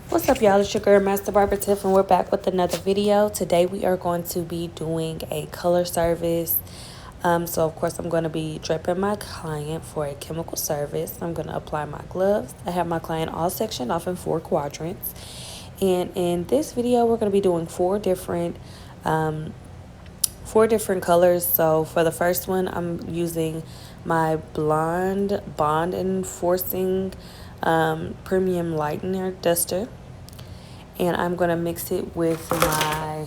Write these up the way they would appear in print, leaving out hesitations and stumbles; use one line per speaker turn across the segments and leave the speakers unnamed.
What's up, y'all? It's your girl, Master Barber Tiff, and we're back with another video. Today, we are going to be doing a color service. So, of course, I'm going to be draping my client for a chemical service. I'm going to apply my gloves. I have my client all sectioned off in 4 quadrants. And in this video, we're going to be doing four different colors. So, for the first one, I'm using my blonde bond enforcing premium lightener duster. And I'm going to mix it with my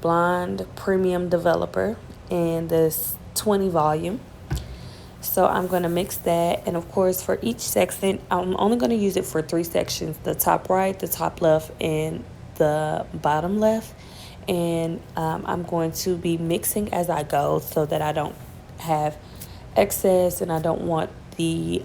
blonde premium developer in this 20 volume. So I'm going to mix that, and of course for each section I'm only going to use it for 3 sections: the top right, the top left, and the bottom left. And I'm going to be mixing as I go so that I don't have excess, and I don't want the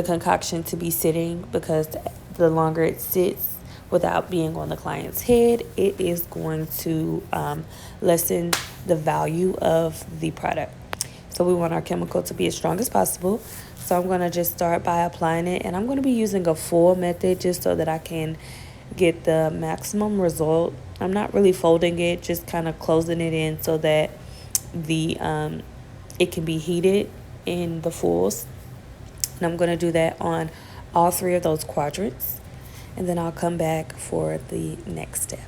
concoction to be sitting, because the longer it sits without being on the client's head, it is going to lessen the value of the product. So we want our chemical to be as strong as possible. So I'm going to just start by applying it, and I'm going to be using a full method just so that I can get the maximum result. I'm not really folding it, just kind of closing it in so that the it can be heated in the fulls. And I'm going to do that on all 3 of those quadrants. And then I'll come back for the next step.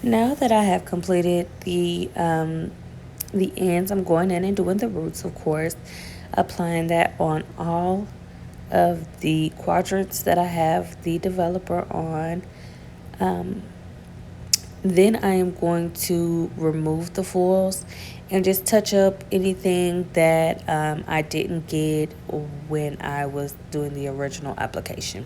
Now that I have completed the ends, I'm going in and doing the roots, of course, applying that on all of the quadrants that I have the developer on. Then I am going to remove the foils and just touch up anything that I didn't get when I was doing the original application.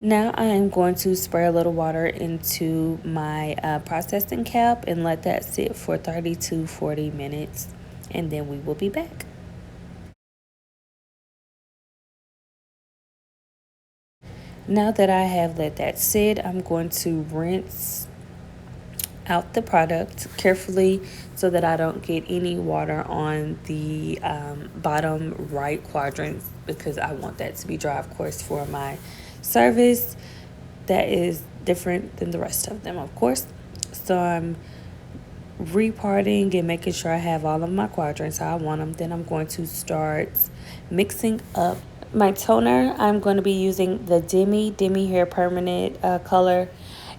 Now I am going to spray a little water into my processing cap and let that sit for 30 to 40 minutes, and then we will be back. Now that I have let that sit, I'm going to rinse out the product carefully so that I don't get any water on the bottom right quadrant, because I want that to be dry, of course, for my service. That is different than the rest of them, of course. So I'm reparting and making sure I have all of my quadrants how I want them. Then I'm going to start mixing up my toner. I'm going to be using the Demi Hair Permanent color,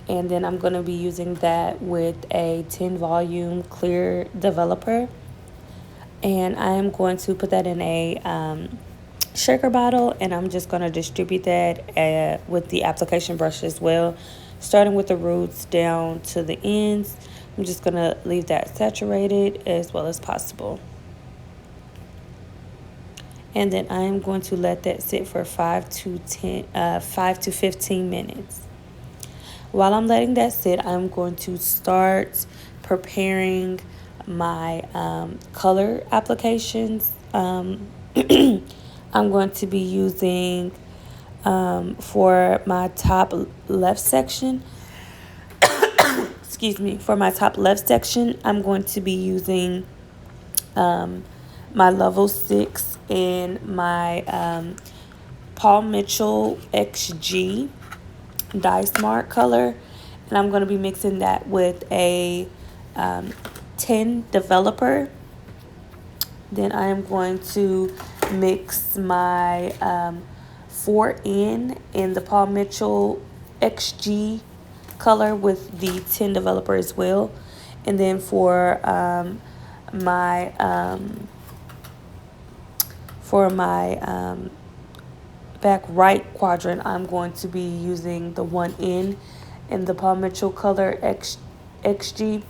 and then I'm going to be using that with a 10 volume clear developer, and I am going to put that in a shaker bottle, and I'm just going to distribute that with the application brush as well, starting with the roots down to the ends. I'm just going to leave that saturated as well as possible. And then I am going to let that sit for 5 to 15 minutes. While I'm letting that sit, I'm going to start preparing my color applications. I'm going to be using for my top left section. Excuse me. For my top left section, I'm going to be using my level 6 in my Paul Mitchell XG Dye Smart color, and I'm going to be mixing that with a 10 developer. Then I am going to mix my 4N in the Paul Mitchell XG color with the 10 developer as well. And then my back right quadrant, I'm going to be using the 1N in the Paul Mitchell color XG.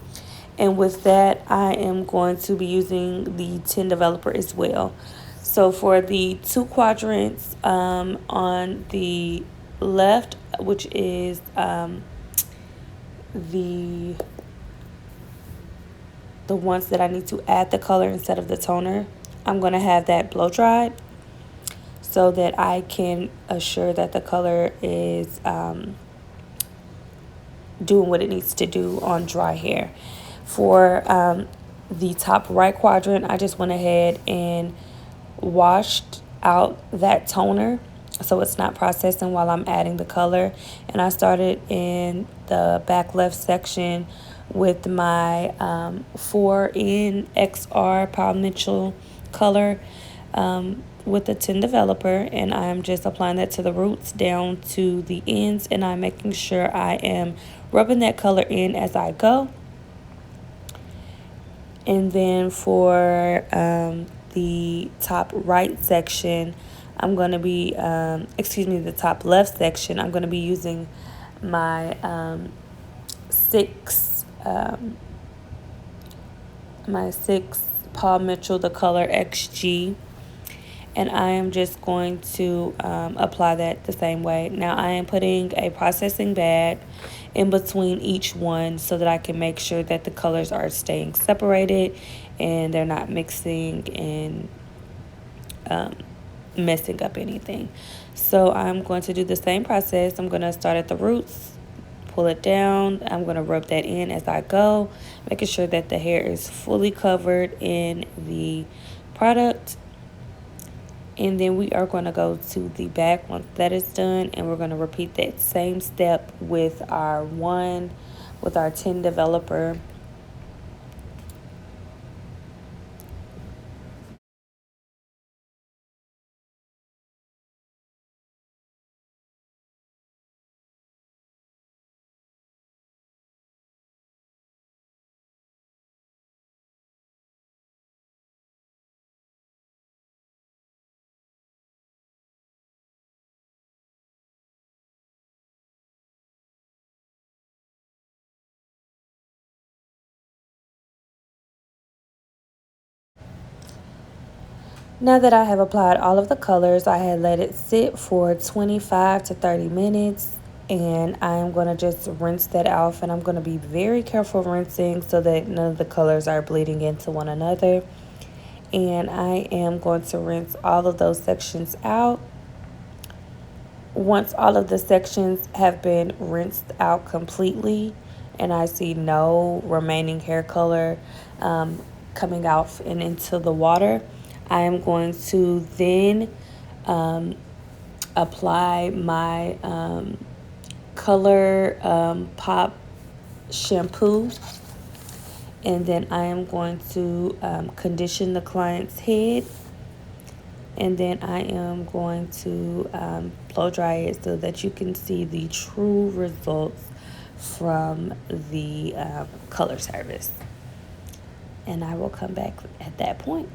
And with that, I am going to be using the 10 developer as well. So for the two quadrants on the left, which is the ones that I need to add the color instead of the toner, I'm going to have that blow dried so that I can assure that the color is doing what it needs to do on dry hair. For the top right quadrant, I just went ahead and washed out that toner so it's not processing while I'm adding the color. And I started in the back left section with my 4N XR Paul Mitchell color with the 10 developer, and I'm just applying that to the roots down to the ends, and I'm making sure I am rubbing that color in as I go. And then for the top right section, I'm going to be, the top left section, I'm going to be using my my 6 Paul Mitchell, the color XG. And I am just going to apply that the same way. Now I am putting a processing bag in between each one so that I can make sure that the colors are staying separated and they're not mixing and messing up anything. So I'm going to do the same process. I'm going to start at the roots, pull it down. I'm going to rub that in as I go, making sure that the hair is fully covered in the product. And then we are going to go to the back once that is done, and we're going to repeat that same step with our 10 developer. Now that I have applied all of the colors, I had let it sit for 25 to 30 minutes, and I'm going to just rinse that off, and I'm going to be very careful rinsing so that none of the colors are bleeding into one another. And I am going to rinse all of those sections out. Once all of the sections have been rinsed out completely and I see no remaining hair color coming out and into the water, I am going to then apply my color pop shampoo, and then I am going to condition the client's head, and then I am going to blow dry it so that you can see the true results from the color service. And I will come back at that point.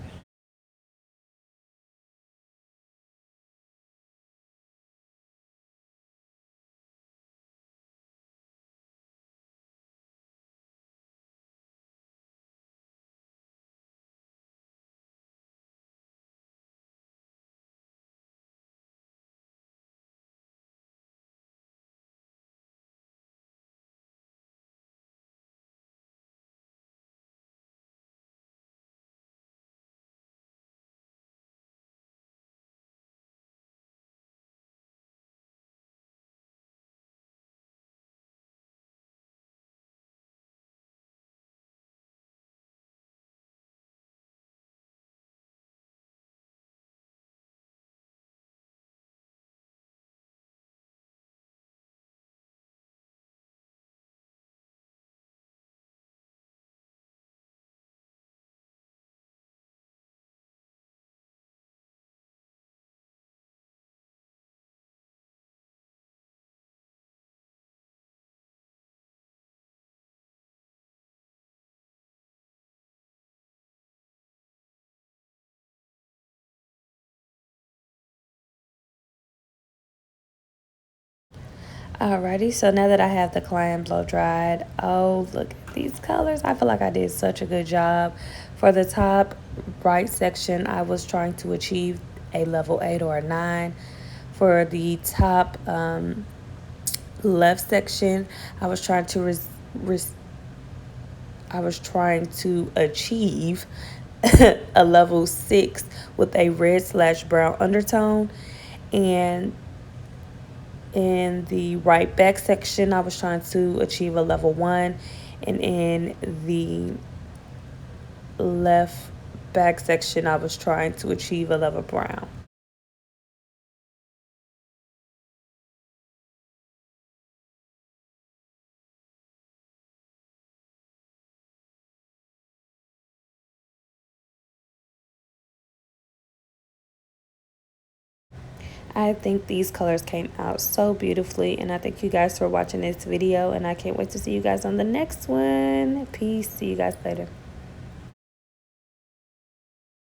Alrighty, so now that I have the client blow dried, oh, look at these colors. I feel like I did such a good job. For the top right section, I was trying to achieve a level 8 or a 9. For the top left section, I was trying to achieve a level 6 with a red/brown undertone. And in the right back section, I was trying to achieve a level 1. And in the left back section, I was trying to achieve a level brown. I think these colors came out so beautifully, and I thank you guys for watching this video, and I can't wait to see you guys on the next one. Peace. See you guys later.